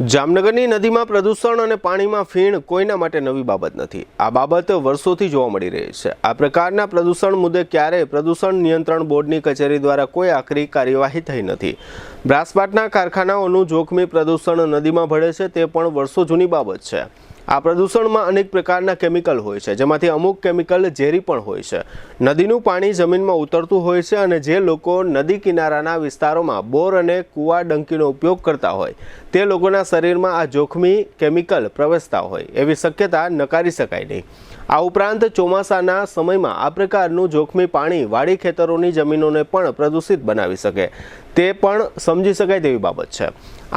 જામનગરની નદીમાં પ્રદૂષણ અને પાણીમાં ફીણ કોઈના માટે નવી બાબત નથી। આ બાબત વર્ષોથી જોવા મળી રહી છે। આ પ્રકારના પ્રદૂષણ મુદ્દે ક્યારેય પ્રદૂષણ નિયંત્રણ બોર્ડની કચેરી દ્વારા કોઈ આકરી કાર્યવાહી થઈ નથી। બ્રાસપાટના કારખાનાઓનું જોખમી પ્રદૂષણ નદીમાં ભળે છે તે પણ વર્ષો જૂની બાબત છે। આ પ્રદૂષણમાં અનેક પ્રકારના કેમિકલ હોય છે, જેમાંથી અમુક કેમિકલ ઝેરી પણ હોય છે। નદીનું પાણી જમીનમાં ઉતરતું હોય છે અને જે લોકો નદી કિનારાના વિસ્તારોમાં બોર અને કૂવા ડંકીનો ઉપયોગ કરતા હોય તે લોકોના શરીરમાં આ જોખમી કેમિકલ પ્રવેશતા હોય એવી શક્યતા નકારી શકાય નહીં। આ ઉપરાંત ચોમાસાના સમયમાં આ પ્રકારનું જોખમી પાણી વાડી ખેતરોની જમીનોને પણ પ્રદૂષિત બનાવી શકે તે પણ સમજી શકાય તેવી બાબત છે।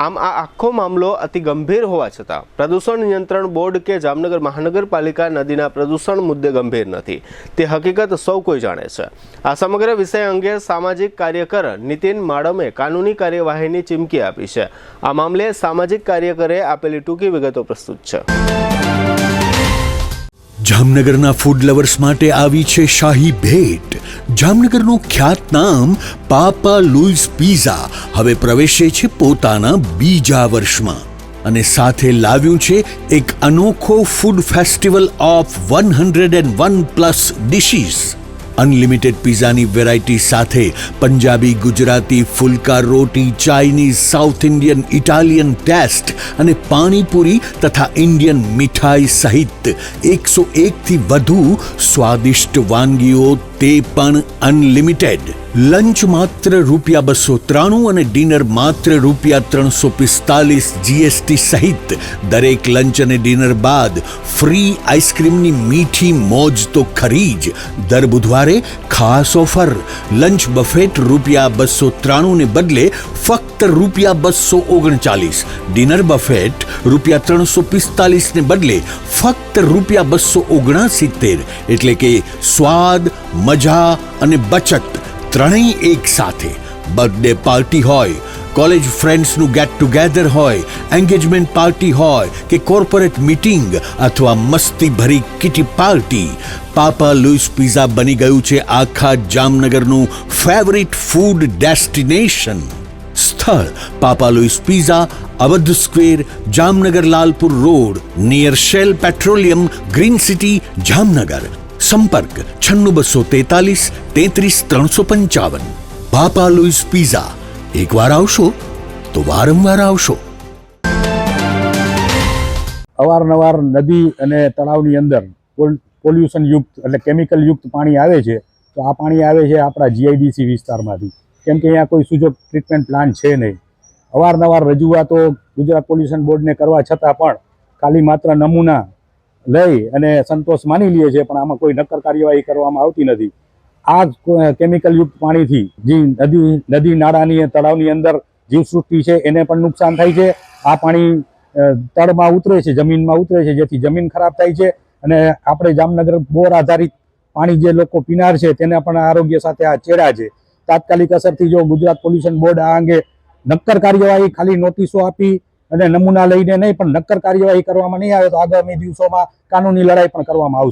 આમ આ આખો મામલો અતિ ગંભીર હોવા છતાં પ્રદૂષણ નિયંત્રણ બોર્ડ કે જામનગર મહાનગરપાલિકા નદીના પ્રદૂષણ મુદ્દે ગંભીર નથી તે હકીકત સૌ કોઈ જાણે છે। આ સમગ્ર વિષય અંગે સામાજિક કાર્યકર નીતિન માડમે કાનૂની કાર્યવાહીની ચીમકી આપી છે। આ મામલે સામાજિક કાર્યકરે આપેલી ટૂંકી વિગતો પ્રસ્તુત છે। જામનગરના ફૂડ લવર્સ માટે આવી છે શાહી ભેટ। જામનગરનું ખ્યાતનામ પાપા લુઈસ પિઝા હવે પ્રવેશે છે પોતાના બીજા વર્ષમાં અને સાથે લાવ્યું છે એક અનોખો food festival of 101+ dishes. Unlimited પિઝાની વેરાયટી સાથે પંજાબી, ગુજરાતી, ફુલકા રોટી, Chinese, South Indian, Italian taste અને પાણીપુરી તથા ઇન્ડિયન મીઠાઈ સહિત 101થી વધુ સ્વાદિષ્ટ વાનગીઓ, તે પણ અનલિમિટેડ। લંચ માત્ર ₹293 અને ડિનર માત્ર ₹345 GST સહિત દરેક લંચ અને ડિનર બાદ ફ્રી આઈસ્ક્રીમની મીઠી મોજ તો ખરી જ। દર બુધવારે ખાસ ઓફર, લંચ બફેટ ₹293 ને બદલે ફક્ત ₹239, ડિનર બફેટ ₹345 ને બદલે ફક્ત ₹269, એટલે કે સ્વાદ, મજા અને બચત ત્રણેય એક સાથે। બર્થડે પાર્ટી હોય, કોલેજ ફ્રેન્ડ્સનું ગેટ ટુગેધર હોય, એન્ગેજમેન્ટ પાર્ટી હોય કે કોર્પોરેટ મીટિંગ અથવા મસ્તી ભરી kitty party, Papa Louis pizza બની ગયું છે આખા જામનગરનું ફેવરિટ ફૂડ ડેસ્ટિનેશન। સ્થળ Papa Louis pizza, Awadh Square, Jamnagar Lalpur road, near Shell petroleum, Green City, Jamnagar. સંપર્ક 96 243 33 355। પાપા લુઈસ પિઝા, એકવાર આવશો તો વારંવાર આવશો। અવારનવાર નદી અને તળાવની અંદર પોલ્યુશન યુક્ત એટલે કેમિકલ યુક્ત પાણી આવે છે, તો આ પાણી આવે છે આપણા GIDC વિસ્તારમાંથી, કેમ કે અહીંયા કોઈ સુજોગ ટ્રીટમેન્ટ પ્લાન્ટ છે નહીં। અવારનવાર રજૂઆતો ગુજરાત પોલ્યુશન બોર્ડને કરવા છતાં પણ ખાલી માત્ર નમૂના લઈ અને સંતોષ માની લે છે, પણ આમાં કોઈ નક્કર કાર્યવાહી કરવામાં આવતી નથી। આ કેમિકલ યુક્ત પાણીથી જે નદી નાળાની તળાવની અંદર જીવસૃષ્ટિ છે એને પણ નુકસાન થાય છે। આ પાણી તળમાં ઉતરે છે, જમીનમાં ઉતરે છે, જેથી જમીન ખરાબ થાય છે અને આપણે જામનગર બોર આધારિત પાણી જે લોકો પીનાર છે તેના પણ આરોગ્ય સાથે આ ચેડા છે। તાત્કાલિક અસરથી જો ગુજરાત પોલ્યુશન બોર્ડ આ અંગે નક્કર કાર્યવાહી, ખાલી નોટિસો આપી અને નમૂના લઈને નહીં પણ નક્કર કાર્યવાહી કરવામાં નહીં આવે તો આગામી દિવસોમાં કાનૂની લડાઈ પણ કરવામાં આવશે।